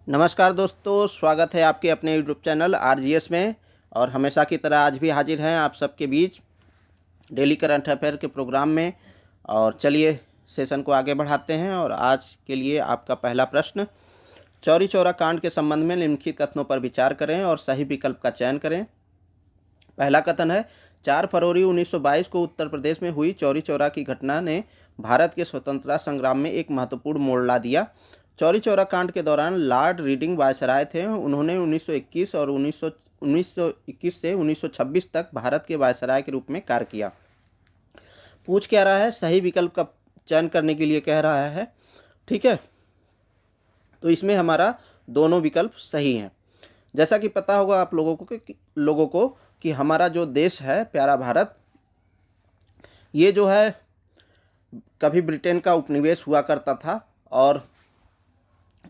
नमस्कार दोस्तों, स्वागत है आपके अपने यूट्यूब चैनल आरजीएस में। और हमेशा की तरह आज भी हाजिर हैं आप सबके बीच डेली करंट अफेयर के प्रोग्राम में। और चलिए सेशन को आगे बढ़ाते हैं। और आज के लिए आपका पहला प्रश्न, चौरी चौरा कांड के संबंध में निम्नलिखित कथनों पर विचार करें और सही विकल्प का चयन करें। पहला कथन है, 4 फरवरी 1922 को उत्तर प्रदेश में हुई चौरी चौरा की घटना ने भारत के स्वतंत्रता संग्राम में एक महत्वपूर्ण मोड़ ला दिया। चौरी चौरा कांड के दौरान लॉर्ड रीडिंग वायसराय थे। उन्होंने 1921 से 1926 तक भारत के वायसराय के रूप में कार्य किया। पूछ क्या रहा है, सही विकल्प का चयन करने के लिए कह रहा है। ठीक है, तो इसमें हमारा दोनों विकल्प सही हैं। जैसा कि पता होगा आप लोगों को कि हमारा जो देश है प्यारा भारत, ये जो है कभी ब्रिटेन का उपनिवेश हुआ करता था। और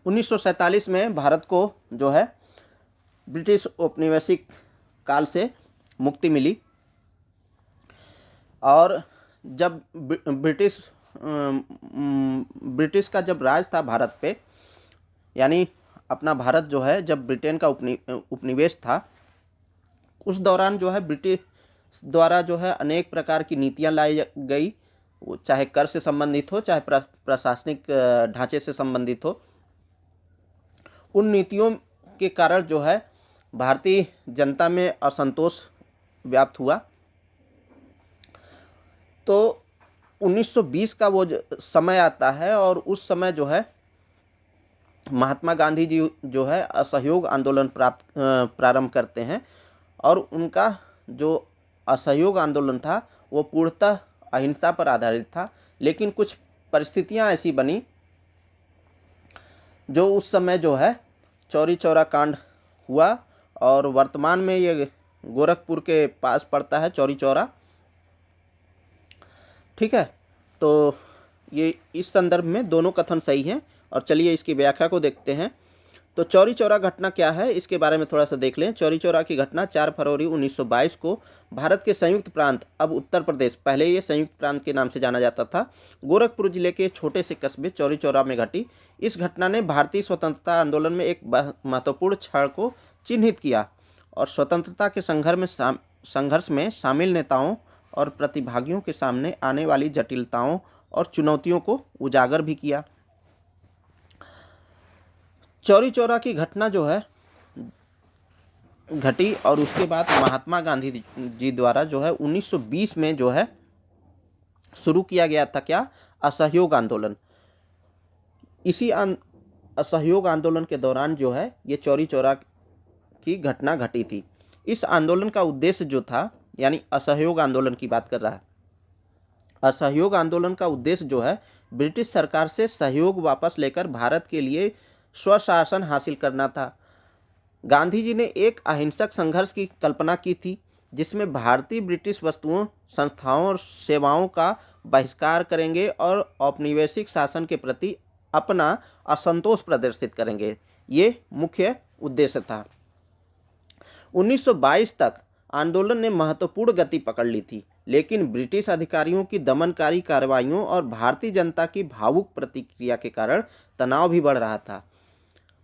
1947 में भारत को जो है ब्रिटिश औपनिवेशिक काल से मुक्ति मिली। और जब ब्रिटिश का जब राज था भारत पे, यानी अपना भारत जो है जब ब्रिटेन का उपनिवेश था, उस दौरान जो है ब्रिटिश द्वारा जो है अनेक प्रकार की नीतियां लाई गई, चाहे कर से संबंधित हो, चाहे प्रशासनिक ढांचे से संबंधित हो। उन नीतियों के कारण जो है भारतीय जनता में असंतोष व्याप्त हुआ। तो 1920 का वो समय आता है और उस समय जो है महात्मा गांधी जी जो है असहयोग आंदोलन प्रारंभ करते हैं। और उनका जो असहयोग आंदोलन था वो पूर्णतः अहिंसा पर आधारित था। लेकिन कुछ परिस्थितियां ऐसी बनी जो उस समय जो है चौरी चौरा कांड हुआ। और वर्तमान में ये गोरखपुर के पास पड़ता है चौरी चौरा। ठीक है, तो ये इस संदर्भ में दोनों कथन सही हैं। और चलिए इसकी व्याख्या को देखते हैं। तो चौरी चौरा घटना क्या है, इसके बारे में थोड़ा सा देख लें। चौरी चौरा की घटना 4 फरवरी 1922 को भारत के संयुक्त प्रांत, अब उत्तर प्रदेश, पहले ये संयुक्त प्रांत के नाम से जाना जाता था, गोरखपुर जिले के छोटे से कस्बे चौरी चौरा में घटी। इस घटना ने भारतीय स्वतंत्रता आंदोलन में एक महत्वपूर्ण क्षण को चिन्हित किया और स्वतंत्रता के संघर्ष में शामिल नेताओं और प्रतिभागियों के सामने आने वाली जटिलताओं और चुनौतियों को उजागर भी किया। चौरी चौरा की घटना जो है घटी और उसके बाद महात्मा गांधी जी द्वारा जो है 1920 में जो है शुरू किया गया था क्या, असहयोग आंदोलन। इसी असहयोग आंदोलन के दौरान जो है ये चौरी चौरा की घटना घटी थी। इस आंदोलन का उद्देश्य जो था, यानी असहयोग आंदोलन की बात कर रहा है, असहयोग आंदोलन का उद्देश्य जो है ब्रिटिश सरकार से सहयोग वापस लेकर भारत के लिए स्वशासन हासिल करना था। गांधी जी ने एक अहिंसक संघर्ष की कल्पना की थी जिसमें भारतीय ब्रिटिश वस्तुओं, संस्थाओं और सेवाओं का बहिष्कार करेंगे और औपनिवेशिक शासन के प्रति अपना असंतोष प्रदर्शित करेंगे। ये मुख्य उद्देश्य था। 1922 तक आंदोलन ने महत्वपूर्ण गति पकड़ ली थी, लेकिन ब्रिटिश अधिकारियों की दमनकारी कार्रवाइयों और भारतीय जनता की भावुक प्रतिक्रिया के कारण तनाव भी बढ़ रहा था।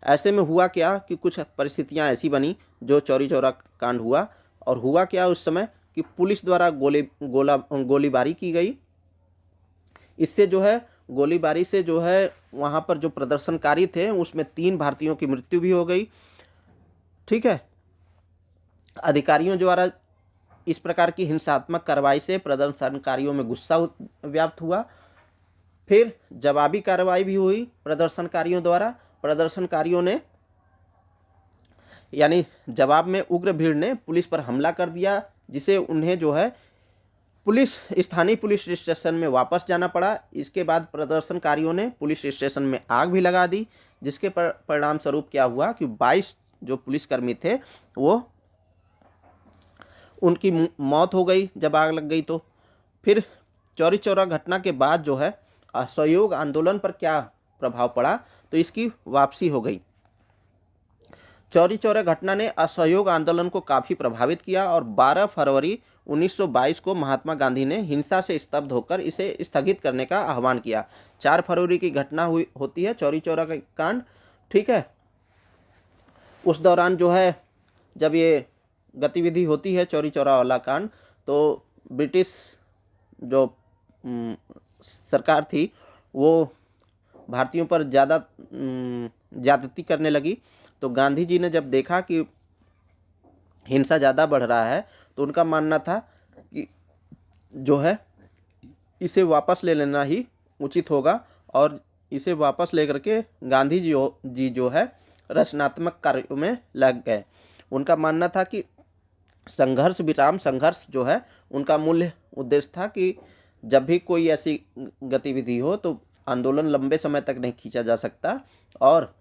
ऐसे में हुआ क्या कि कुछ परिस्थितियां ऐसी बनी जो चौरी चौरा कांड हुआ। और हुआ क्या उस समय कि पुलिस द्वारा गोलीबारी की गई। इससे जो है गोलीबारी से जो है वहाँ पर जो प्रदर्शनकारी थे उसमें 3 भारतीयों की मृत्यु भी हो गई। ठीक है, अधिकारियों द्वारा इस प्रकार की हिंसात्मक कार्रवाई से प्रदर्शनकारियों में गुस्सा व्याप्त हुआ। फिर जवाबी कार्रवाई भी हुई प्रदर्शनकारियों द्वारा। प्रदर्शनकारियों ने, यानी जवाब में उग्र भीड़ ने पुलिस पर हमला कर दिया, जिसे उन्हें जो है स्थानीय पुलिस स्टेशन में वापस जाना पड़ा। इसके बाद प्रदर्शनकारियों ने पुलिस स्टेशन में आग भी लगा दी, जिसके परिणाम स्वरूप क्या हुआ कि 22 जो पुलिसकर्मी थे वो उनकी मौत हो गई जब आग लग गई। तो फिर चौरी चौरा घटना के बाद जो है असहयोग आंदोलन पर क्या प्रभाव पड़ा, तो इसकी वापसी हो गई। चौरी चौरा घटना ने असहयोग आंदोलन को काफ़ी प्रभावित किया और 12 फरवरी 1922 को महात्मा गांधी ने हिंसा से स्तब्ध होकर इसे स्थगित करने का आह्वान किया। 4 फरवरी की घटना होती है चौरी चौरा का कांड। ठीक है, उस दौरान जो है जब ये गतिविधि होती है चौरी चौरा वाला कांड, तो ब्रिटिश जो सरकार थी वो भारतीयों पर ज़्यादा ज़्यादती करने लगी। तो गांधी जी ने जब देखा कि हिंसा ज़्यादा बढ़ रहा है तो उनका मानना था कि जो है इसे वापस ले लेना ही उचित होगा, और इसे वापस लेकर के गांधी जी जो है रचनात्मक कार्यों में लग गए। उनका मानना था कि संघर्ष विराम संघर्ष जो है उनका मूल्य उद्देश्य था कि जब भी कोई ऐसी गतिविधि हो तो आंदोलन लंबे समय तक नहीं खींचा जा सकता और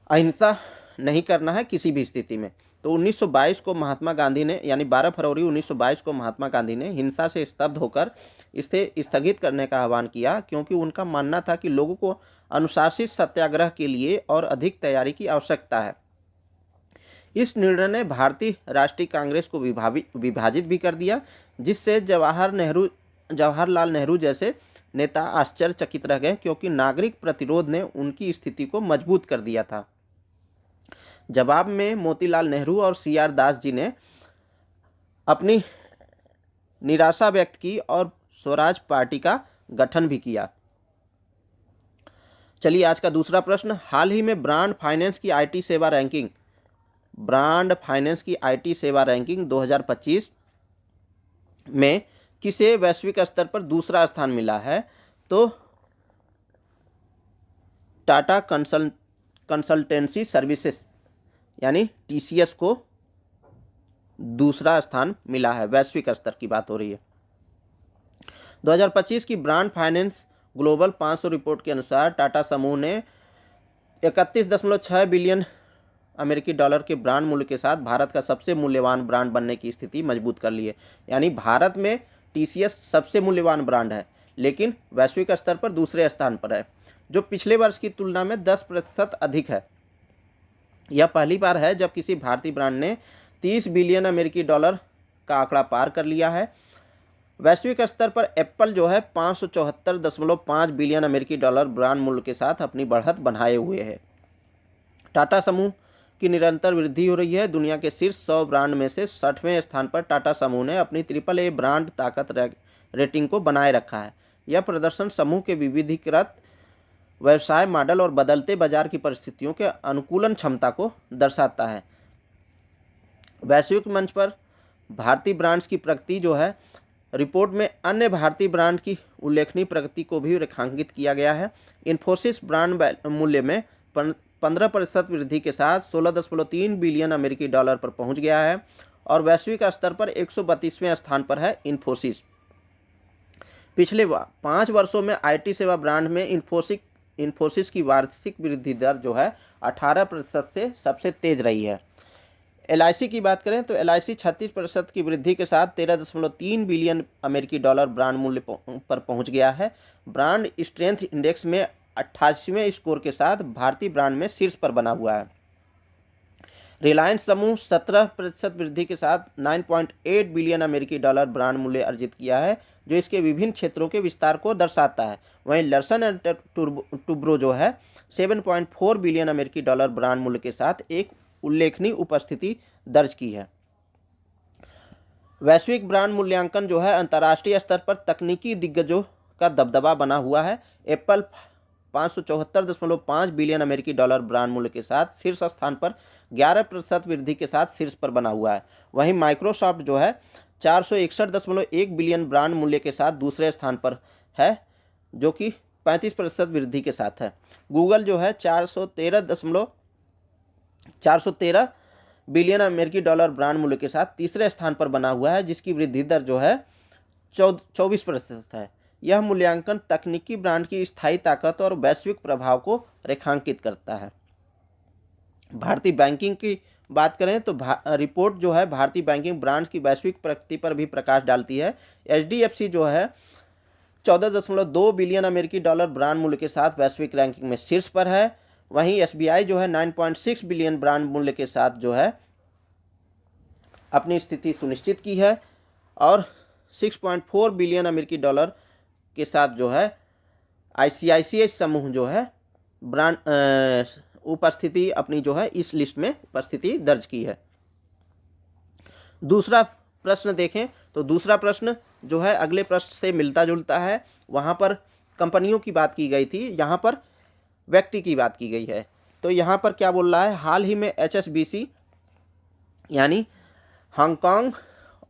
अहिंसा नहीं करना है किसी भी स्थिति में। तो 1922 को महात्मा गांधी ने, यानी 12 फरवरी 1922 को महात्मा गांधी ने हिंसा से स्तब्ध होकर इसे स्थगित करने का आह्वान किया, क्योंकि उनका मानना था कि लोगों को अनुशासित सत्याग्रह के लिए और अधिक तैयारी की आवश्यकता है। इस निर्णय ने भारतीय राष्ट्रीय कांग्रेस को विभाजित भी कर दिया, जिससे जवाहरलाल नेहरू जैसे नेता आश्चर्यचकित रह गए, क्योंकि नागरिक प्रतिरोध ने उनकी स्थिति को मजबूत कर दिया था। जवाब में मोतीलाल नेहरू और CR दास जी ने अपनी निराशा व्यक्त की और स्वराज पार्टी का गठन भी किया। चलिए आज का दूसरा प्रश्न, हाल ही में ब्रांड फाइनेंस की IT सेवा रैंकिंग 2025 में किसे वैश्विक स्तर पर दूसरा स्थान मिला है? तो टाटा कंसल्टेंसी सर्विसेज यानी TCS को दूसरा स्थान मिला है, वैश्विक स्तर की बात हो रही है। 2025 की ब्रांड फाइनेंस ग्लोबल 500 रिपोर्ट के अनुसार टाटा समूह ने 31.6 बिलियन अमेरिकी डॉलर के ब्रांड मूल्य के साथ भारत का सबसे मूल्यवान ब्रांड बनने की स्थिति मजबूत कर ली है। यानी भारत में TCS सबसे मूल्यवान ब्रांड है, लेकिन वैश्विक स्तर पर दूसरे स्थान पर है, जो पिछले वर्ष की तुलना में 10% अधिक है। यह पहली बार है जब किसी भारतीय ब्रांड ने 30 बिलियन अमेरिकी डॉलर का आंकड़ा पार कर लिया है। वैश्विक स्तर पर एप्पल जो है 574.5 बिलियन अमेरिकी डॉलर ब्रांड मूल्य के साथ अपनी बढ़त बनाए हुए है। टाटा समूह की निरंतर वृद्धि हो रही है। दुनिया के शीर्ष 100 ब्रांड में से 60वें स्थान पर टाटा समूह ने अपनी AAA ब्रांड ताकत रेटिंग को बनाए रखा है। यह प्रदर्शन समूह के विविधीकृत व्यवसाय मॉडल और बदलते बाजार की परिस्थितियों के अनुकूलन क्षमता को दर्शाता है। वैश्विक मंच पर भारतीय ब्रांड्स की प्रगति जो है रिपोर्ट में अन्य भारतीय ब्रांड की उल्लेखनीय प्रगति को भी रेखांकित किया गया है। इन्फोसिस ब्रांड मूल्य में 15% वृद्धि के साथ 16.3 बिलियन अमेरिकी डॉलर पर पहुंच गया है और वैश्विक स्तर पर 132वें स्थान पर है इन्फोसिस। पिछले 5 वर्षों में IT सेवा ब्रांड में इन्फोसिस की वार्षिक वृद्धि दर जो है 18% से सबसे तेज रही है। LIC की बात करें तो LIC 36% की वृद्धि के साथ 13.3 बिलियन अमेरिकी डॉलर ब्रांड मूल्य पर पहुंच गया है। ब्रांड स्ट्रेंथ इंडेक्स में 88वें स्कोर के साथ भारतीय ब्रांड में शीर्ष पर बना हुआ है। रिलायंस समूह 17% वृद्धि के साथ 9.8 बिलियन अमेरिकी डॉलर ब्रांड मूल्य अर्जित किया है, जो इसके विभिन्न क्षेत्रों के विस्तार को दर्शाता है। वहीं लर्सन एंड टुब्रो जो है 7.4 बिलियन अमेरिकी डॉलर ब्रांड मूल्य के साथ एक उल्लेखनीय उपस्थिति दर्ज की है। वैश्विक ब्रांड मूल्यांकन जो है अंतर्राष्ट्रीय स्तर पर तकनीकी दिग्गजों का दबदबा बना हुआ है। एप्पल 574.5 बिलियन अमेरिकी डॉलर ब्रांड मूल्य के साथ शीर्ष स्थान पर 11% वृद्धि के साथ शीर्ष पर बना हुआ है। वहीं माइक्रोसॉफ्ट जो है 461.1 बिलियन ब्रांड मूल्य के साथ दूसरे स्थान पर है, जो कि 35% वृद्धि के साथ है। गूगल जो है 413 बिलियन अमेरिकी डॉलर ब्रांड मूल्य के साथ तीसरे स्थान पर बना हुआ है, जिसकी वृद्धि दर जो है 24% है। यह मूल्यांकन तकनीकी ब्रांड की स्थायी ताकत और वैश्विक प्रभाव को रेखांकित करता है। भारतीय बैंकिंग की बात करें तो रिपोर्ट जो है भारतीय बैंकिंग ब्रांड्स की वैश्विक प्रगति पर भी प्रकाश डालती है। HDFC जो है 14.2 बिलियन अमेरिकी डॉलर ब्रांड मूल्य के साथ वैश्विक रैंकिंग में शीर्ष पर है। वहीं SBI जो है 9.6 बिलियन ब्रांड मूल्य के साथ जो है अपनी स्थिति सुनिश्चित की है और 6.4 बिलियन अमेरिकी डॉलर के साथ जो है ICICI समूह जो है ब्रांड उपस्थिति अपनी जो है इस लिस्ट में उपस्थिति दर्ज की है। दूसरा प्रश्न देखें तो दूसरा प्रश्न जो है अगले प्रश्न से मिलता जुलता है। वहाँ पर कंपनियों की बात की गई थी, यहाँ पर व्यक्ति की बात की गई है। तो यहाँ पर क्या बोल रहा है, हाल ही में HSBC यानी हांगकांग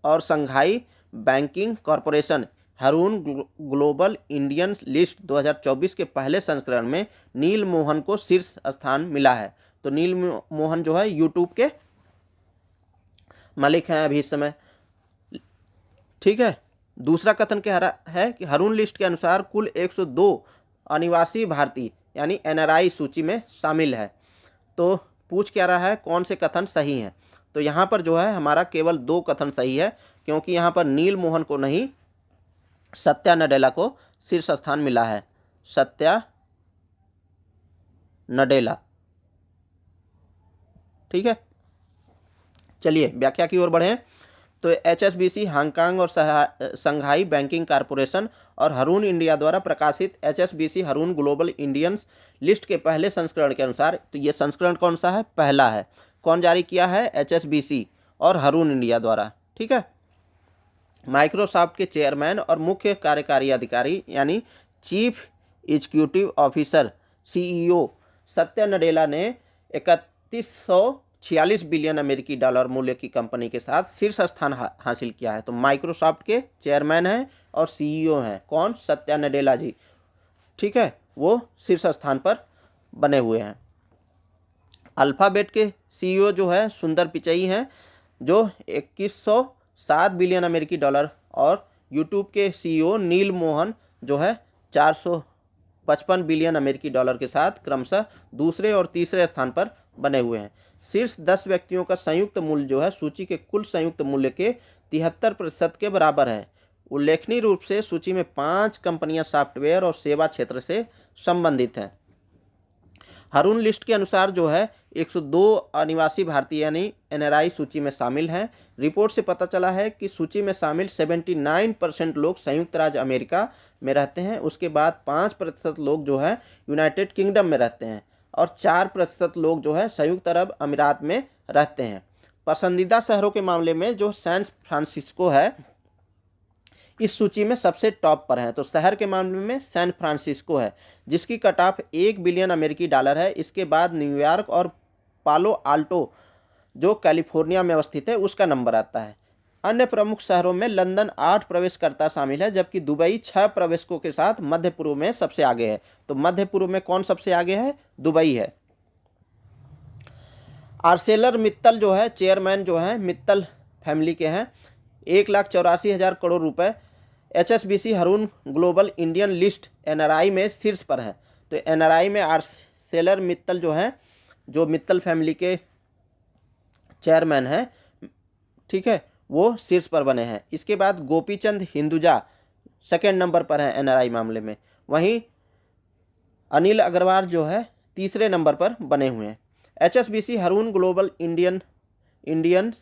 और शंघाई बैंकिंग कॉरपोरेशन हारून ग्लोबल इंडियन लिस्ट 2024 के पहले संस्करण में नील मोहन को शीर्ष स्थान मिला है। तो नील मोहन जो है यूट्यूब के मालिक हैं अभी इस समय, ठीक है। दूसरा कथन क्या है कि हारून लिस्ट के अनुसार कुल 102 अनिवासी भारतीय यानी NRI सूची में शामिल है। तो पूछ क्या रहा है, कौन से कथन सही हैं। तो यहाँ पर जो है हमारा केवल 2 कथन सही है, क्योंकि यहाँ पर नील मोहन को नहीं, सत्या नडेला को शीर्ष स्थान मिला है। सत्या नडेला, ठीक है। चलिए व्याख्या की ओर बढ़ें। तो HSBC हांगकांग और शंघाई बैंकिंग कॉरपोरेशन और हारून इंडिया द्वारा प्रकाशित HSBC हारून ग्लोबल इंडियंस लिस्ट के पहले संस्करण के अनुसार, तो ये संस्करण कौन सा है, पहला है। कौन जारी किया है, HSBC और हारून इंडिया द्वारा, ठीक है। माइक्रोसॉफ्ट के चेयरमैन और मुख्य कार्यकारी अधिकारी यानी chief executive officer CEO Satya Nadella ने 3146 बिलियन अमेरिकी डॉलर मूल्य की कंपनी के साथ शीर्ष स्थान हासिल किया है। तो माइक्रोसॉफ्ट के चेयरमैन हैं और CEO हैं कौन, सत्या नडेला जी, ठीक है, वो शीर्ष स्थान पर बने हुए हैं। अल्फ़ाबेट के CEO जो है सुंदर पिचई हैं जो 2107 बिलियन अमेरिकी डॉलर, और यूट्यूब के CEO नील मोहन जो है 455 बिलियन अमेरिकी डॉलर के साथ क्रमशः दूसरे और तीसरे स्थान पर बने हुए हैं। शीर्ष 10 व्यक्तियों का संयुक्त मूल्य जो है सूची के कुल संयुक्त मूल्य के 73% के बराबर है। उल्लेखनीय रूप से सूची में 5 कंपनियां सॉफ्टवेयर और सेवा क्षेत्र से संबंधित हैं। हारून लिस्ट के अनुसार जो है 102 अनिवासी भारतीय यानी NRI सूची में शामिल हैं। रिपोर्ट से पता चला है कि सूची में शामिल 79% लोग संयुक्त राज्य अमेरिका में रहते हैं। उसके बाद 5% लोग जो है यूनाइटेड किंगडम में रहते हैं और 4% लोग जो है संयुक्त अरब अमीरात में रहते हैं। पसंदीदा शहरों के मामले में जो सैन फ्रांसिस्को है इस सूची में सबसे टॉप पर है। तो शहर के मामले में सैन फ्रांसिस्को है जिसकी कट ऑफ 1 बिलियन अमेरिकी डॉलर है। इसके बाद न्यूयॉर्क और पालो आल्टो जो कैलिफोर्निया में अवस्थित है उसका नंबर आता है। अन्य प्रमुख शहरों में लंदन 8 प्रवेशकर्ता शामिल है, जबकि दुबई 6 प्रवेशकों के साथ मध्य पूर्व में सबसे आगे है। तो मध्य पूर्व में कौन सबसे आगे है, दुबई है। आर्सेलर मित्तल जो है चेयरमैन जो है मित्तल फैमिली के हैं, 1,84,000 करोड़ रुपए HSBC हारून ग्लोबल इंडियन लिस्ट NRI में शीर्ष पर है। तो NRI में आर्सेलर मित्तल जो है, जो मित्तल फैमिली के चेयरमैन हैं, ठीक है, वो शीर्ष पर बने हैं। इसके बाद गोपीचंद हिंदुजा सेकेंड नंबर पर है NRI मामले में। वहीं अनिल अग्रवाल जो है तीसरे नंबर पर बने हुए हैं। HSBC हारून ग्लोबल इंडियन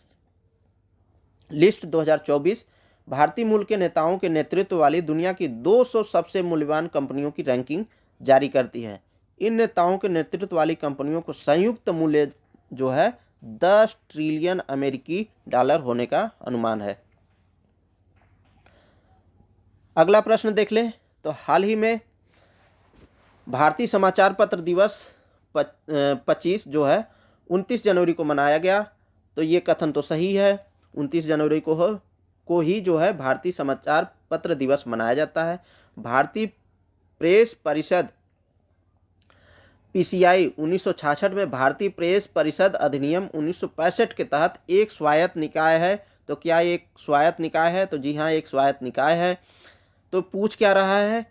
लिस्ट 2024 भारतीय मूल के नेताओं के नेतृत्व वाली दुनिया की 200 सबसे मूल्यवान कंपनियों की रैंकिंग जारी करती है। इन नेताओं के नेतृत्व वाली कंपनियों को संयुक्त मूल्य जो है 10 ट्रिलियन अमेरिकी डॉलर होने का अनुमान है। अगला प्रश्न देख लें। तो हाल ही में भारतीय समाचार पत्र दिवस 25 जो है 29 जनवरी को मनाया गया। तो ये कथन तो सही है, 29 जनवरी को ही जो है भारतीय समाचार पत्र दिवस मनाया जाता है। भारतीय प्रेस परिषद PCI 1966 में भारतीय प्रेस परिषद अधिनियम 1965 के तहत एक स्वायत्त निकाय है। तो क्या एक स्वायत्त निकाय है? तो जी हाँ, एक स्वायत्त निकाय है। तो पूछ क्या रहा है,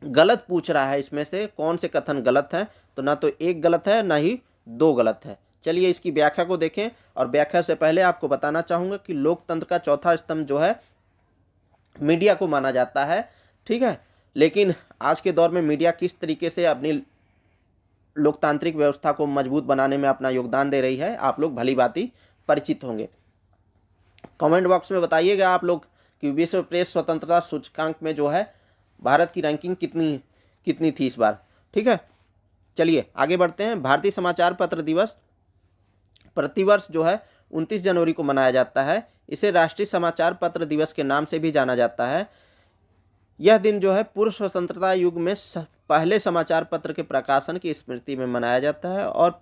गलत पूछ रहा है। इसमें से कौन से कथन गलत हैं? तो ना तो एक गलत है ना ही 2 गलत है। चलिए इसकी व्याख्या को देखें, और व्याख्या से पहले आपको बताना चाहूँगा कि लोकतंत्र का चौथा स्तंभ जो है मीडिया को माना जाता है, ठीक है। लेकिन आज के दौर में मीडिया किस तरीके से अपनी लोकतांत्रिक व्यवस्था को मजबूत बनाने में अपना योगदान दे रही है, आप लोग भली भांति परिचित होंगे। कमेंट बॉक्स में बताइएगा आप लोग कि विश्व प्रेस स्वतंत्रता सूचकांक में जो है भारत की रैंकिंग कितनी थी इस बार, ठीक है। चलिए आगे बढ़ते हैं। भारतीय समाचार पत्र दिवस प्रतिवर्ष जो है 29 जनवरी को मनाया जाता है। इसे राष्ट्रीय समाचार पत्र दिवस के नाम से भी जाना जाता है। यह दिन जो है पूर्व स्वतंत्रता युग में पहले समाचार पत्र के प्रकाशन की स्मृति में मनाया जाता है और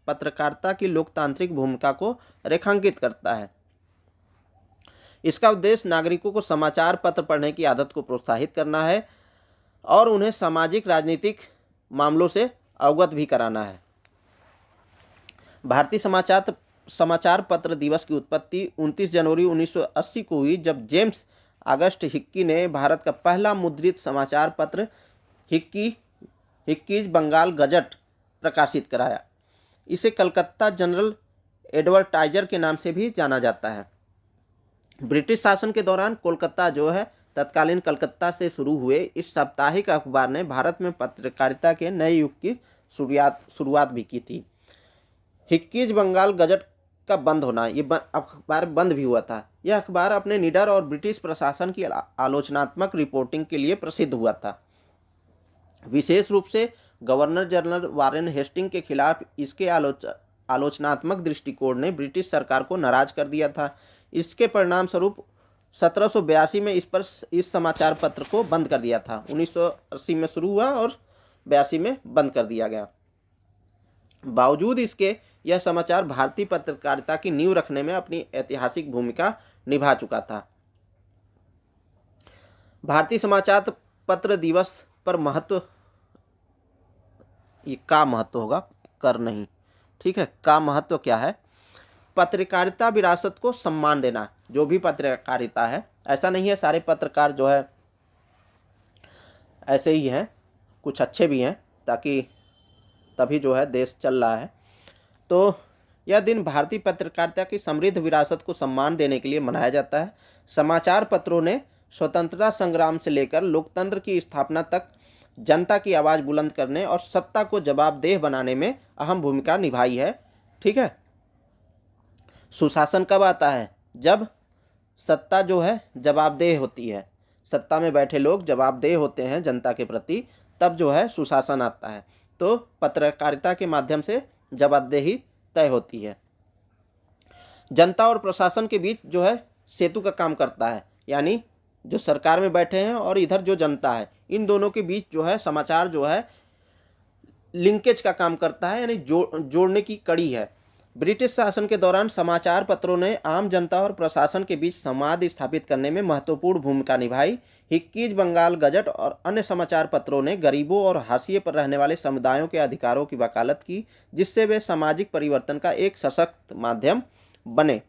पत्रकारिता की लोकतांत्रिक भूमिका को रेखांकित करता है। इसका उद्देश्य नागरिकों को समाचार पत्र पढ़ने की आदत को प्रोत्साहित करना है और उन्हें सामाजिक राजनीतिक मामलों से अवगत भी कराना है। भारतीय समाचार पत्र दिवस की उत्पत्ति 29 जनवरी 1980 को हुई, जब जेम्स अगस्ट हिक्की ने भारत का पहला मुद्रित समाचार पत्र हिक्कीज बंगाल गजट प्रकाशित कराया। इसे कलकत्ता जनरल एडवर्टाइजर के नाम से भी जाना जाता है। ब्रिटिश शासन के दौरान कोलकाता जो है तत्कालीन कलकत्ता से शुरू हुए इस साप्ताहिक अखबार ने भारत में पत्रकारिता के नए युग की शुरुआत भी की थी। हिक्कीज बंगाल गजट का बंद होना, ये अखबार बंद भी हुआ था। यह अखबार अपने निडर और ब्रिटिश प्रशासन की आलोचनात्मक रिपोर्टिंग के लिए प्रसिद्ध हुआ था। विशेष रूप से गवर्नर जनरल वारेन हेस्टिंग के खिलाफ इसके आलोचनात्मक दृष्टिकोण ने ब्रिटिश सरकार को नाराज कर दिया था। इसके परिणाम स्वरूप 1782 में इस समाचार पत्र को बंद कर दिया था। 1980 में शुरू हुआ और 82 में बंद कर दिया गया। बावजूद इसके यह समाचार भारतीय पत्रकारिता की नींव रखने में अपनी ऐतिहासिक भूमिका निभा चुका था। भारतीय समाचार पत्र दिवस पर महत्व, ये का महत्व होगा, कर नहीं, ठीक है। का महत्व क्या है? पत्रकारिता विरासत को सम्मान देना। जो भी पत्रकारिता है, ऐसा नहीं है सारे पत्रकार जो है ऐसे ही हैं, कुछ अच्छे भी हैं, ताकि तभी जो है देश चल रहा है। तो यह दिन भारतीय पत्रकारिता की समृद्ध विरासत को सम्मान देने के लिए मनाया जाता है। समाचार पत्रों ने स्वतंत्रता संग्राम से लेकर लोकतंत्र की स्थापना तक जनता की आवाज़ बुलंद करने और सत्ता को जवाबदेह बनाने में अहम भूमिका निभाई है, ठीक है। सुशासन कब आता है? जब सत्ता जो है जवाबदेह होती है, सत्ता में बैठे लोग जवाबदेह होते हैं जनता के प्रति, तब जो है सुशासन आता है। तो पत्रकारिता के माध्यम से जवाबदेही तय होती है। जनता और प्रशासन के बीच जो है सेतु का काम करता है, यानी जो सरकार में बैठे हैं और इधर जो जनता है, इन दोनों के बीच जो है समाचार जो है लिंकेज का काम करता है, यानी जोड़ने की कड़ी है। ब्रिटिश शासन के दौरान समाचार पत्रों ने आम जनता और प्रशासन के बीच संवाद स्थापित करने में महत्वपूर्ण भूमिका निभाई। हिक्कीज बंगाल गजट और अन्य समाचार पत्रों ने गरीबों और हाशिए पर रहने वाले समुदायों के अधिकारों की वकालत की, जिससे वे सामाजिक परिवर्तन का एक सशक्त माध्यम बने।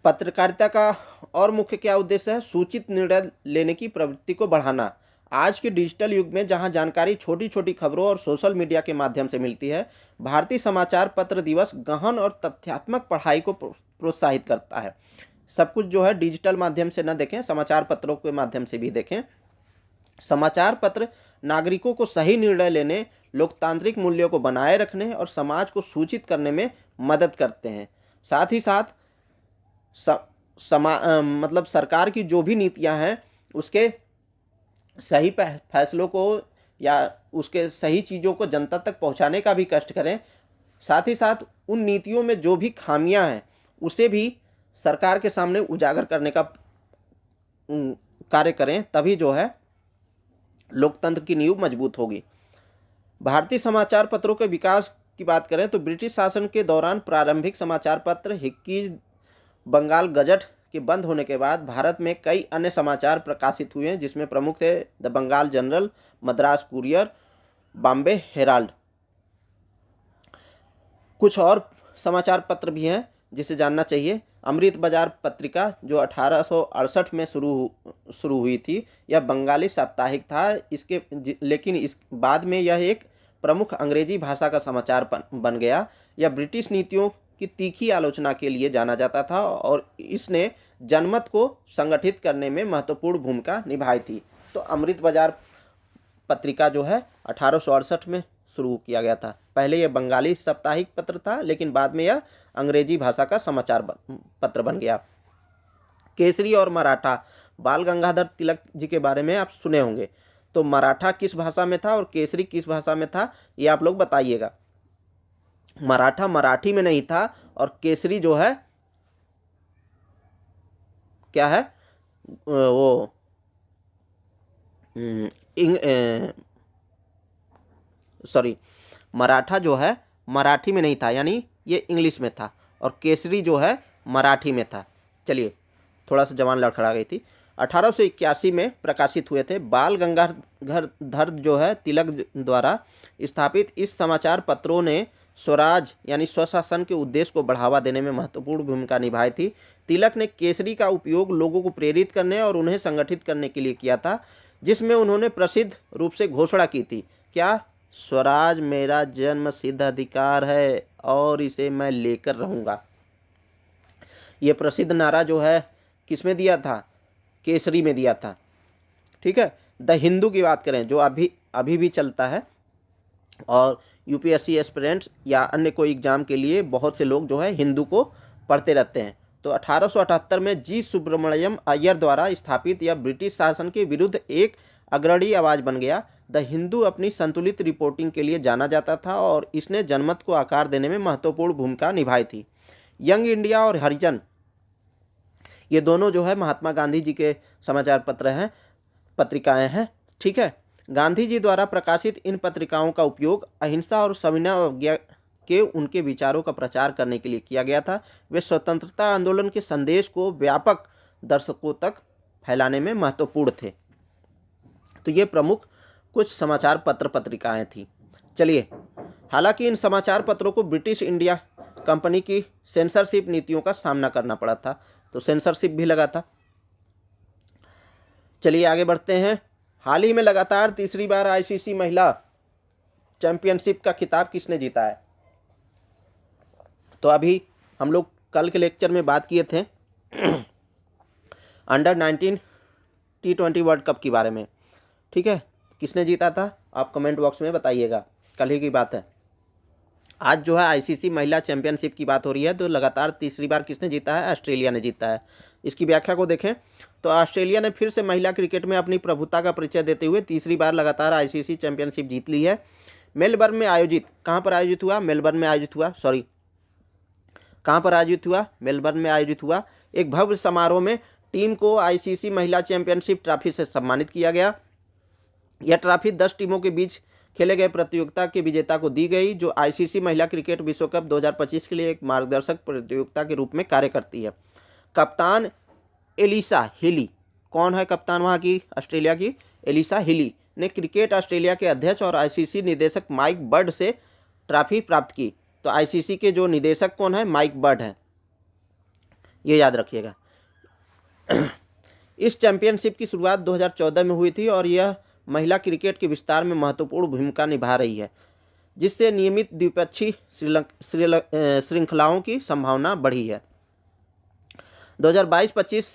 पत्रकारिता का और मुख्य क्या उद्देश्य है? सूचित निर्णय लेने की प्रवृत्ति को बढ़ाना। आज के डिजिटल युग में जहां जानकारी छोटी छोटी खबरों और सोशल मीडिया के माध्यम से मिलती है, भारतीय समाचार पत्र दिवस गहन और तथ्यात्मक पढ़ाई को प्रोत्साहित करता है। सब कुछ जो है डिजिटल माध्यम से न देखें, समाचार पत्रों के माध्यम से भी देखें। समाचार पत्र नागरिकों को सही निर्णय लेने, लोकतांत्रिक मूल्यों को बनाए रखने और समाज को सूचित करने में मदद करते हैं। साथ ही साथ मतलब सरकार की जो भी नीतियां हैं उसके सही फैसलों को या उसके सही चीज़ों को जनता तक पहुंचाने का भी कष्ट करें। साथ ही साथ उन नीतियों में जो भी खामियां हैं उसे भी सरकार के सामने उजागर करने का कार्य करें, तभी जो है लोकतंत्र की नींव मजबूत होगी। भारतीय समाचार पत्रों के विकास की बात करें तो ब्रिटिश शासन के दौरान प्रारंभिक समाचार पत्र हिक्कीज बंगाल गजट के बंद होने के बाद भारत में कई अन्य समाचार प्रकाशित हुए हैं, जिसमें प्रमुख थे the Bengal general, Madras courier, Bombay herald. कुछ और समाचार पत्र भी हैं जिसे जानना चाहिए। अमृत बाजार पत्रिका जो 1868 में शुरू हुई थी, यह बंगाली साप्ताहिक था। लेकिन इस बाद में यह एक प्रमुख अंग्रेजी भाषा का समाचार बन गया। यह ब्रिटिश नीतियों की तीखी आलोचना के लिए जाना जाता था और इसने जनमत को संगठित करने में महत्वपूर्ण भूमिका निभाई थी। तो अमृत बाजार पत्रिका जो है 1868 में शुरू किया गया था। पहले यह बंगाली साप्ताहिक पत्र था, लेकिन बाद में यह अंग्रेजी भाषा का समाचार पत्र बन गया। केसरी और मराठा, बाल गंगाधर तिलक जी के बारे में आप सुने होंगे। तो मराठा किस भाषा में था और केसरी किस भाषा में था, ये आप लोग बताइएगा। मराठा मराठी में नहीं था और केसरी जो है क्या है वो सॉरी, मराठा जो है मराठी में नहीं था, यानी ये इंग्लिश में था, और केसरी जो है मराठी में था। चलिए, थोड़ा सा जवान लड़खड़ा गई थी। 1881 में प्रकाशित हुए थे। बाल गंगाधर जो है तिलक द्वारा स्थापित इस समाचार पत्रों ने स्वराज यानी स्वशासन के उद्देश्य को बढ़ावा देने में महत्वपूर्ण भूमिका निभाई थी। तिलक ने केसरी का उपयोग लोगों को प्रेरित करने और उन्हें संगठित करने के लिए किया था, जिसमें उन्होंने प्रसिद्ध रूप से घोषणा की थी, क्या? स्वराज मेरा जन्म सिद्ध अधिकार है और इसे मैं लेकर रहूंगा। ये प्रसिद्ध नारा जो है किसमें दिया था? केसरी में दिया था। ठीक है। द हिंदू की बात करें जो अभी भी चलता है, और यूपीएससी एस्पिरेंट्स या अन्य कोई एग्जाम के लिए बहुत से लोग जो है हिंदू को पढ़ते रहते हैं। तो 1878 में जी सुब्रमण्यम अय्यर द्वारा स्थापित यह ब्रिटिश शासन के विरुद्ध एक अग्रणी आवाज बन गया। द हिंदू अपनी संतुलित रिपोर्टिंग के लिए जाना जाता था और इसने जनमत को आकार देने में महत्वपूर्ण भूमिका निभाई थी। यंग इंडिया और हरिजन, ये दोनों जो है महात्मा गांधी जी के समाचार पत्र हैं, पत्रिकाएं हैं। ठीक है। गांधी जी द्वारा प्रकाशित इन पत्रिकाओं का उपयोग अहिंसा और सविनय के उनके विचारों का प्रचार करने के लिए किया गया था। वे स्वतंत्रता आंदोलन के संदेश को व्यापक दर्शकों तक फैलाने में महत्वपूर्ण थे। तो ये प्रमुख कुछ समाचार पत्र पत्रिकाएं थी। चलिए, हालांकि इन समाचार पत्रों को ब्रिटिश इंडिया कंपनी की सेंसरशिप नीतियों का सामना करना पड़ा था, तो सेंसरशिप भी लगा था। चलिए आगे बढ़ते हैं। हाल ही में लगातार तीसरी बार आईसीसी महिला चैंपियनशिप का खिताब किसने जीता है? तो अभी हम लोग कल के लेक्चर में बात किए थे अंडर 19 T20 वर्ल्ड कप के बारे में। ठीक है, किसने जीता था आप कमेंट बॉक्स में बताइएगा, कल ही की बात है। आज जो है आईसीसी महिला चैंपियनशिप की बात हो रही है, तो लगातार तीसरी बार किसने जीता है? ऑस्ट्रेलिया ने जीता है। इसकी व्याख्या को देखें तो ऑस्ट्रेलिया ने फिर से महिला क्रिकेट में अपनी प्रभुता का परिचय देते हुए तीसरी बार लगातार आईसीसी चैंपियनशिप जीत ली है। मेलबर्न में आयोजित, कहाँ पर आयोजित हुआ? मेलबर्न में आयोजित हुआ, सॉरी, कहाँ पर आयोजित हुआ? मेलबर्न में आयोजित हुआ। एक भव्य समारोह में टीम को आईसीसी महिला चैंपियनशिप ट्रॉफी से सम्मानित किया गया। यह ट्रॉफी 10 टीमों के बीच खेले गए प्रतियोगिता के विजेता को दी गई, जो आईसीसी महिला क्रिकेट विश्व कप 2025 के लिए एक मार्गदर्शक प्रतियोगिता के रूप में कार्य करती है। कप्तान एलिसा हिली, कौन है कप्तान वहाँ की? ऑस्ट्रेलिया की एलिसा हिली ने क्रिकेट ऑस्ट्रेलिया के अध्यक्ष और आईसीसी निदेशक माइक बर्ड से ट्रॉफी प्राप्त की। तो आईसीसी के जो निदेशक कौन है? माइक बर्ड है, ये याद रखिएगा। इस चैंपियनशिप की शुरुआत 2014 में हुई थी और यह महिला क्रिकेट के विस्तार में महत्वपूर्ण भूमिका निभा रही है, जिससे नियमित द्विपक्षीय श्रृंखलाओं की संभावना बढ़ी है। 2022-25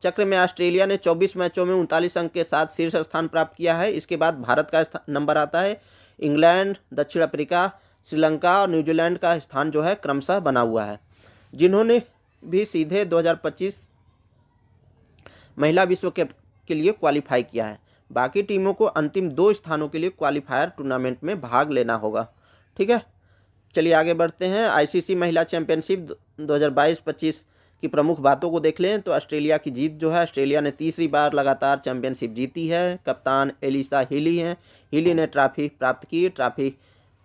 चक्र में ऑस्ट्रेलिया ने 24 मैचों में 39 अंक के साथ शीर्ष स्थान प्राप्त किया है। इसके बाद भारत का नंबर आता है। इंग्लैंड, दक्षिण अफ्रीका, श्रीलंका और न्यूजीलैंड का स्थान जो है क्रमशः बना हुआ है, जिन्होंने भी सीधे 2025 महिला विश्व कप के लिए क्वालिफाई किया है। बाकी टीमों को अंतिम 2 स्थानों के लिए क्वालिफायर टूर्नामेंट में भाग लेना होगा। ठीक है, चलिए आगे बढ़ते हैं। आईसीसी महिला चैंपियनशिप 2022-25 की प्रमुख बातों को देख लें तो ऑस्ट्रेलिया की जीत जो है, ऑस्ट्रेलिया ने तीसरी बार लगातार चैंपियनशिप जीती है। कप्तान एलिसा हिली हैं। हिली ने ट्रॉफी प्राप्त की। ट्रॉफी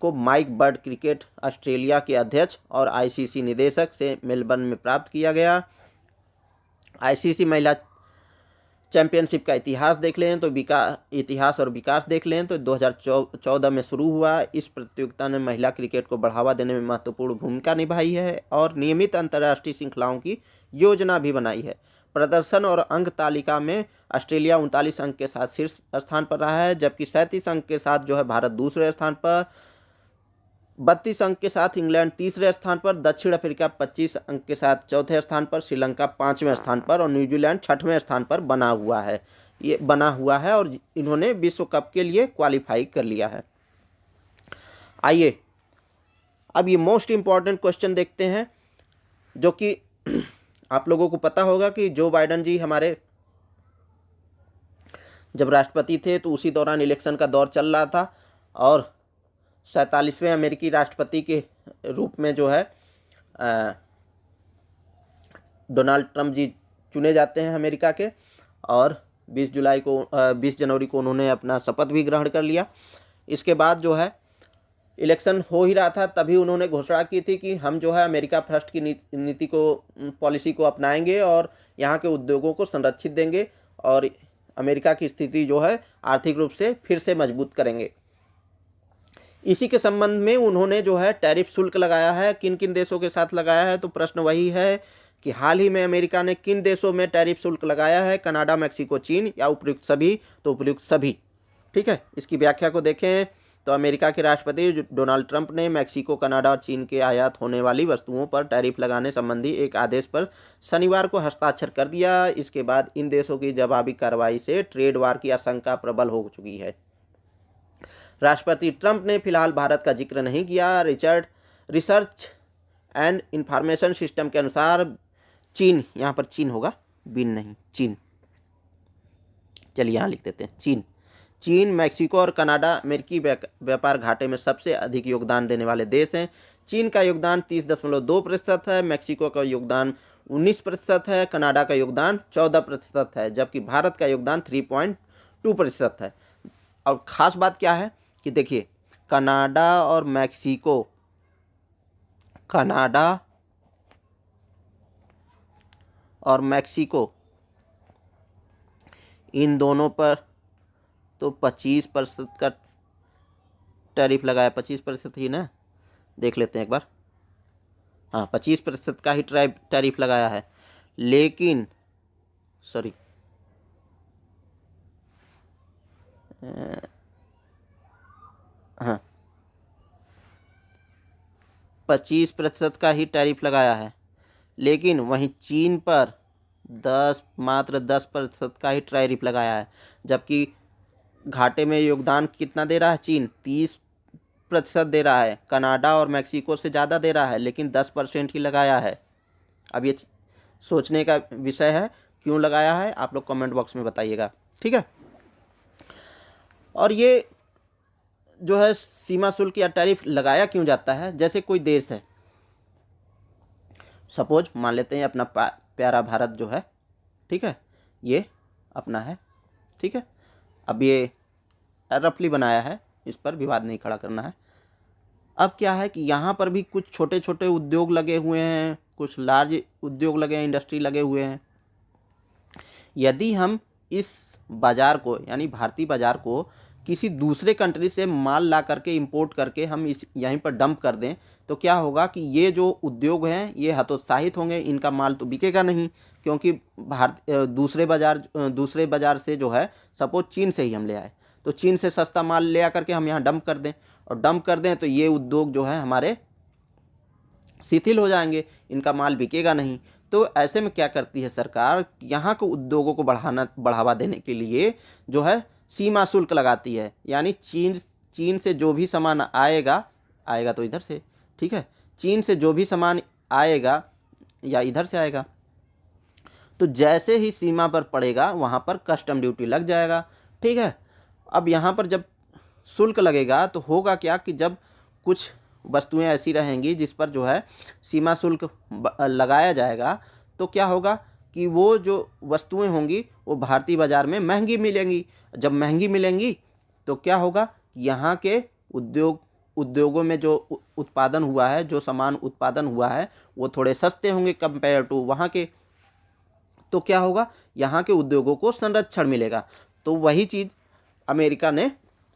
को माइक बर्ड क्रिकेट ऑस्ट्रेलिया के अध्यक्ष और आईसीसी निदेशक से मेलबर्न में प्राप्त किया गया। आईसीसी महिला चैंपियनशिप का इतिहास देख लें तो इतिहास और विकास देख लें तो 2014 में शुरू हुआ। इस प्रतियोगिता ने महिला क्रिकेट को बढ़ावा देने में महत्वपूर्ण भूमिका निभाई है और नियमित अंतर्राष्ट्रीय श्रृंखलाओं की योजना भी बनाई है। प्रदर्शन और अंक तालिका में ऑस्ट्रेलिया 39 अंक के साथ शीर्ष स्थान पर रहा है, जबकि 37 अंक के साथ जो है भारत दूसरे स्थान पर, 32 अंक के साथ इंग्लैंड तीसरे स्थान पर, दक्षिण अफ्रीका 25 अंक के साथ चौथे स्थान पर, श्रीलंका 5वें स्थान पर और न्यूजीलैंड 6वें स्थान पर बना हुआ है और इन्होंने विश्व कप के लिए क्वालिफाई कर लिया है। आइए अब ये मोस्ट इम्पॉर्टेंट क्वेश्चन देखते हैं, जो कि आप लोगों को पता होगा कि जो बाइडेन जी हमारे जब राष्ट्रपति थे तो उसी दौरान इलेक्शन का दौर चल रहा था और 47वें अमेरिकी राष्ट्रपति के रूप में जो है डोनाल्ड ट्रंप जी चुने जाते हैं अमेरिका के। और 20 जनवरी को उन्होंने अपना शपथ भी ग्रहण कर लिया। इसके बाद जो है इलेक्शन हो ही रहा था, तभी उन्होंने घोषणा की थी कि हम जो है अमेरिका फर्स्ट की नीति को, पॉलिसी को अपनाएंगे और यहाँ के उद्योगों को संरक्षित देंगे और अमेरिका की स्थिति जो है आर्थिक रूप से फिर से मजबूत करेंगे। इसी के संबंध में उन्होंने जो है टैरिफ शुल्क लगाया है। किन किन देशों के साथ लगाया है, तो प्रश्न वही है कि हाल ही में अमेरिका ने किन देशों में टैरिफ शुल्क लगाया है, कनाडा, मैक्सिको, चीन या उपयुक्त सभी, तो उपयुक्त सभी। ठीक है, इसकी व्याख्या को देखें तो अमेरिका के राष्ट्रपति डोनाल्ड ट्रंप ने मैक्सिको, कनाडा और चीन के आयात होने वाली वस्तुओं पर टैरिफ लगाने संबंधी एक आदेश पर शनिवार को हस्ताक्षर कर दिया। इसके बाद इन देशों की जवाबी कार्रवाई से ट्रेड वार की आशंका प्रबल हो चुकी है। राष्ट्रपति ट्रंप ने फिलहाल भारत का जिक्र नहीं किया। रिसर्च एंड इंफॉर्मेशन सिस्टम के अनुसार चीन, यहाँ पर चीन होगा, बिन नहीं, चीन, चलिए यहाँ लिख देते हैं चीन, मैक्सिको और कनाडा अमेरिकी व्यापार घाटे में सबसे अधिक योगदान देने वाले देश हैं। चीन का योगदान 30.2% है, मैक्सिको का योगदान 19% है, कनाडा का योगदान 14% है, जबकि भारत का योगदान 3.2% है। और ख़ास बात क्या है कि देखिए, कनाडा और मैक्सिको इन दोनों पर तो 25% का टैरिफ लगाया। 25% ही ना, देख लेते हैं एक बार। हाँ, 25% का ही टैरिफ लगाया है, लेकिन सॉरी, हाँ, 25% का ही टैरिफ लगाया है, लेकिन वहीं चीन पर मात्र 10% का ही टैरिफ लगाया है। जबकि घाटे में योगदान कितना दे रहा है चीन? 30% दे रहा है। कनाडा और मैक्सिको से ज़्यादा दे रहा है, लेकिन 10% ही लगाया है। अब ये सोचने का विषय है, क्यों लगाया है आप लोग कमेंट बॉक्स में बताइएगा, ठीक है। और ये जो है सीमा शुल्क या टैरिफ लगाया क्यों जाता है? जैसे कोई देश है, सपोज मान लेते हैं अपना प्यारा भारत जो है, ठीक है, ये अपना है, ठीक है। अब ये रफली बनाया है, इस पर विवाद नहीं खड़ा करना है। अब क्या है कि यहाँ पर भी कुछ छोटे छोटे उद्योग लगे हुए हैं, कुछ लार्ज उद्योग लगे हैं, इंडस्ट्री लगे हुए हैं। यदि हम इस बाज़ार को, यानी भारतीय बाज़ार को, किसी दूसरे कंट्री से माल ला करके इंपोर्ट करके हम यहीं पर डंप कर दें, तो क्या होगा कि ये जो उद्योग हैं ये हतोत्साहित होंगे, इनका माल तो बिकेगा नहीं, क्योंकि दूसरे बाज़ार से जो है, सपोज चीन से ही हम ले आए, तो चीन से सस्ता माल ले आकर के हम यहाँ डंप कर दें, और डंप कर दें तो ये उद्योग जो है हमारे शिथिल हो जाएंगे, इनका माल बिकेगा नहीं। तो ऐसे में क्या करती है सरकार? यहाँ के उद्योगों को बढ़ावा देने के लिए जो है सीमा शुल्क लगाती है। यानी चीन से जो भी सामान आएगा तो इधर से, ठीक है, चीन से जो भी सामान आएगा या इधर से आएगा, तो जैसे ही सीमा पर पड़ेगा वहाँ पर कस्टम ड्यूटी लग जाएगा, ठीक है। अब यहाँ पर जब शुल्क लगेगा तो होगा क्या कि जब कुछ वस्तुएं ऐसी रहेंगी जिस पर जो है सीमा शुल्क लगाया जाएगा, तो क्या होगा कि वो जो वस्तुएं होंगी वो भारतीय बाज़ार में महंगी मिलेंगी। जब महंगी मिलेंगी तो क्या होगा, यहाँ के उद्योगों में जो उत्पादन हुआ है, जो सामान उत्पादन हुआ है, वो थोड़े सस्ते होंगे कंपेयर टू वहाँ के। तो क्या होगा, यहाँ के उद्योगों को संरक्षण मिलेगा। तो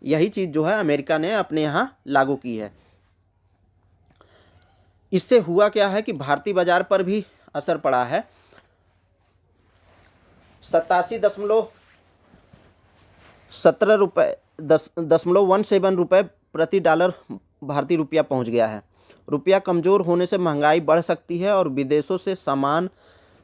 यही चीज़ जो है अमेरिका ने अपने यहाँ लागू की है। इससे हुआ क्या है कि भारतीय बाजार पर भी असर पड़ा है। 87.17 रुपये प्रति डॉलर भारतीय रुपया पहुंच गया है। रुपया कमज़ोर होने से महंगाई बढ़ सकती है और विदेशों से सामान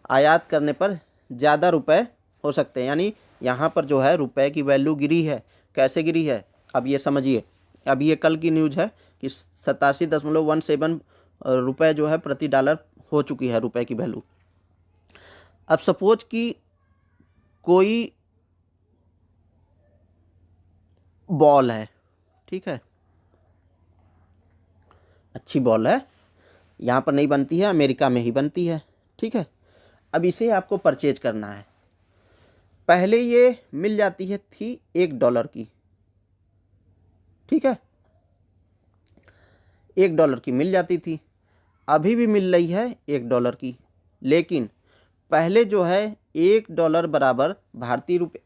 आयात करने पर ज़्यादा रुपए हो सकते हैं। यानी यहाँ पर जो है रुपए की वैल्यू गिरी है। कैसे गिरी है अब ये समझिए। अब ये कल की न्यूज़ है कि 87.17 रुपये जो है प्रति डॉलर हो चुकी है रुपए की वैल्यू। अब सपोज कि कोई बॉल है, ठीक है, अच्छी बॉल है, यहाँ पर नहीं बनती है, अमेरिका में ही बनती है, ठीक है। अब इसे आपको परचेज करना है। पहले ये मिल जाती है थी $1 की, ठीक है, $1 की मिल जाती थी, अभी भी मिल रही है $1 की, लेकिन पहले जो है $1 बराबर भारतीय रुपये,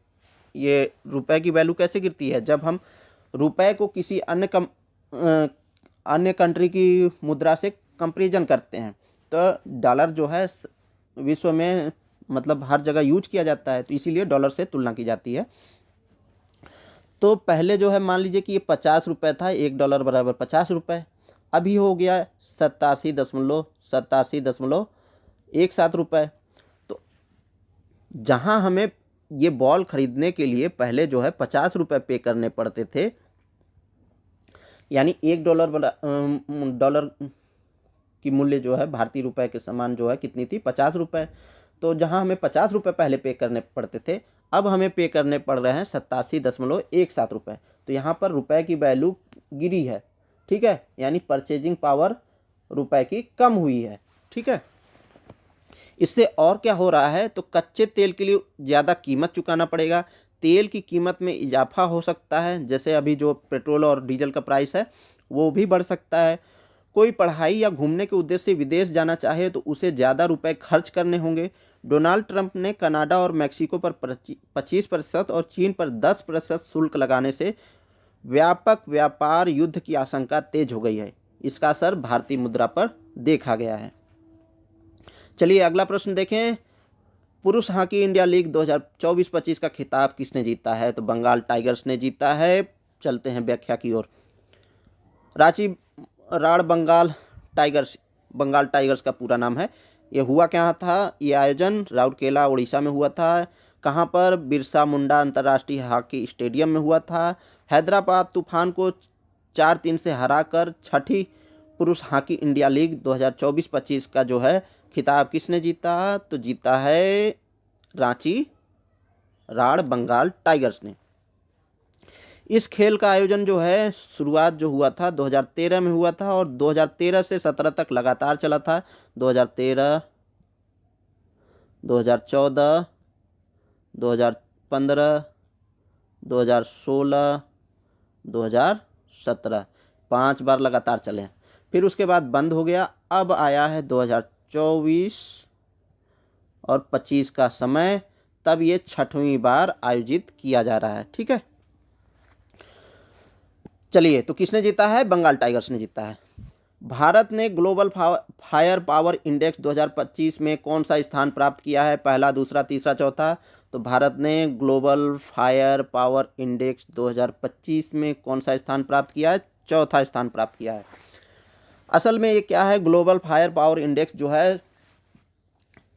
ये रुपए की वैल्यू कैसे गिरती है, जब हम रुपए को किसी अन्य कंट्री की मुद्रा से कंपेरिजन करते हैं, तो डॉलर जो है विश्व में मतलब हर जगह यूज किया जाता है, तो इसीलिए डॉलर से तुलना की जाती है। तो पहले जो है मान लीजिए कि ये ₹50 था, $1 बराबर ₹50, अभी हो गया 87.17 तो जहां हमें ये बॉल खरीदने के लिए पहले जो है ₹50 पे करने पड़ते थे, यानी $1 की मूल्य जो है भारतीय रुपए के समान जो है कितनी थी, ₹50। तो जहां हमें ₹50 पहले पे करने पड़ते थे, अब हमें पे करने पड़ रहे हैं ₹87.17। तो यहाँ पर रुपए की वैल्यू गिरी है, ठीक है, यानी परचेजिंग पावर रुपए की कम हुई है, ठीक है। इससे और क्या हो रहा है, तो कच्चे तेल के लिए ज़्यादा कीमत चुकाना पड़ेगा, तेल की कीमत में इजाफा हो सकता है, जैसे अभी जो पेट्रोल और डीजल का प्राइस है वो भी बढ़ सकता है। कोई पढ़ाई या घूमने के उद्देश्य से विदेश जाना चाहे तो उसे ज़्यादा रुपए खर्च करने होंगे। डोनाल्ड ट्रंप ने कनाडा और मैक्सिको पर 25% और चीन पर 10% शुल्क लगाने से व्यापक व्यापार युद्ध की आशंका तेज हो गई है। इसका असर भारतीय मुद्रा पर देखा गया है। चलिए अगला प्रश्न देखें। पुरुष हॉकी इंडिया लीग 2024-25 का खिताब किसने जीता है, तो बंगाल टाइगर्स ने जीता है। चलते हैं व्याख्या की ओर। रांची राड़ बंगाल टाइगर्स का पूरा नाम है। ये हुआ क्या था, ये आयोजन राउरकेला उड़ीसा में हुआ था। कहाँ पर, बिरसा मुंडा अंतर्राष्ट्रीय हॉकी स्टेडियम में हुआ था। हैदराबाद तूफान को 4-3 से हराकर छठी पुरुष हॉकी इंडिया लीग 2024-25 का जो है खिताब किसने जीता, तो जीता है रांची राड़ बंगाल टाइगर्स ने। इस खेल का आयोजन जो है शुरुआत जो हुआ था 2013 में हुआ था और 2013 से 17 तक लगातार चला था। 2013, 2014, 2015, 2016, 2017, 5 बार लगातार चले। फिर उसके बाद बंद हो गया। अब आया है 2024 और 25 का समय, तब ये 6वीं बार आयोजित किया जा रहा है, ठीक है। चलिए, तो किसने जीता है, बंगाल टाइगर्स ने जीता है। भारत ने ग्लोबल फायर पावर इंडेक्स 2025 में कौन सा स्थान प्राप्त किया है, पहला, दूसरा, तीसरा, चौथा। तो भारत ने ग्लोबल फायर पावर इंडेक्स 2025 में कौन सा स्थान प्राप्त किया है, चौथा स्थान प्राप्त किया है। असल में ये क्या है, ग्लोबल फायर पावर इंडेक्स जो है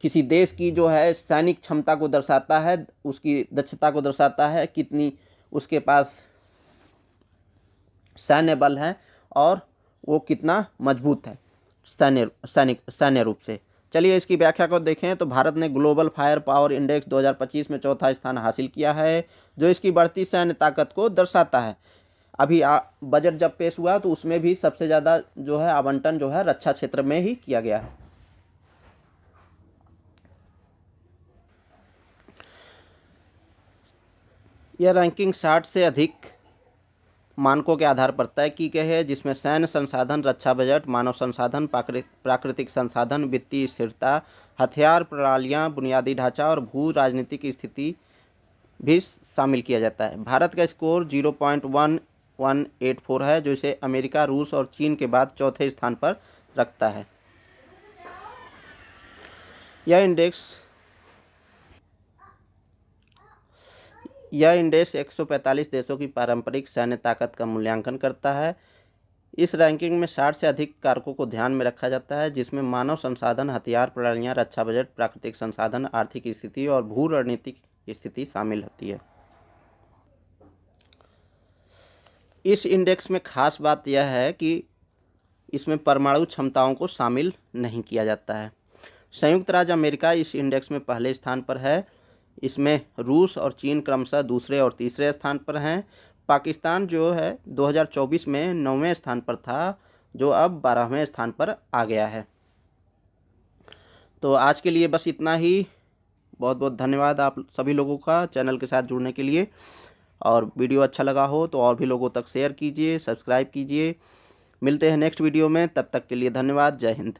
किसी देश की जो है सैनिक क्षमता को दर्शाता है, उसकी दक्षता को दर्शाता है, कितनी उसके पास सैन्य बल है और वो कितना मजबूत है सैन्य रूप से। चलिए इसकी व्याख्या को देखें। तो भारत ने ग्लोबल फायर पावर इंडेक्स 2025 में चौथा स्थान हासिल किया है, जो इसकी बढ़ती सैन्य ताकत को दर्शाता है। अभी बजट जब पेश हुआ तो उसमें भी सबसे ज़्यादा जो है आवंटन जो है रक्षा क्षेत्र में ही किया गया है। यह रैंकिंग 60 से अधिक मानकों के आधार पर तय की गई है, जिसमें सैन्य संसाधन, रक्षा बजट, मानव संसाधन, प्राकृतिक संसाधन, वित्तीय स्थिरता, हथियार प्रणालियां, बुनियादी ढांचा और भू राजनीतिक स्थिति भी शामिल किया जाता है। भारत का स्कोर 0.1184 है, जो इसे अमेरिका, रूस और चीन के बाद चौथे स्थान पर रखता है। यह इंडेक्स 145 देशों की पारंपरिक सैन्य ताकत का मूल्यांकन करता है। इस रैंकिंग में 60 से अधिक कारकों को ध्यान में रखा जाता है, जिसमें मानव संसाधन, हथियार प्रणालियां, रक्षा बजट, प्राकृतिक संसाधन, आर्थिक स्थिति और भू रणनीतिक स्थिति शामिल होती है। इस इंडेक्स में खास बात यह है कि इसमें परमाणु क्षमताओं को शामिल नहीं किया जाता है। संयुक्त राज्य अमेरिका इस इंडेक्स में पहले स्थान पर है। इसमें रूस और चीन क्रमशः दूसरे और तीसरे स्थान पर हैं। पाकिस्तान जो है 2024 में 9वें स्थान पर था, जो अब 12वें स्थान पर आ गया है। तो आज के लिए बस इतना ही। बहुत बहुत धन्यवाद आप सभी लोगों का चैनल के साथ जुड़ने के लिए। और वीडियो अच्छा लगा हो तो और भी लोगों तक शेयर कीजिए, सब्सक्राइब कीजिए। मिलते हैं नेक्स्ट वीडियो में, तब तक के लिए धन्यवाद। जय हिंद।